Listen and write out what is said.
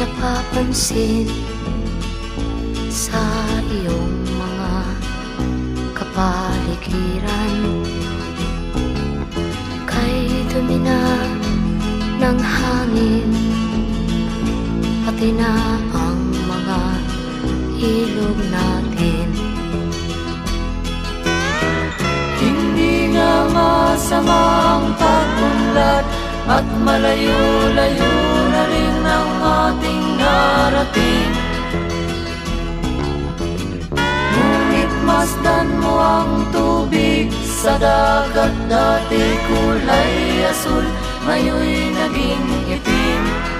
napapansin sa iyong mga kapaligiran. Kay dumi na ng hangin, pati na ang mga ilog natin. Hindi nga masama ang pag-unlad, at malayo-layo na rin ang ating narating. Ngunit masdan mo ang tubig sa dagat, dati kulay asul, ngayon'y naging itim.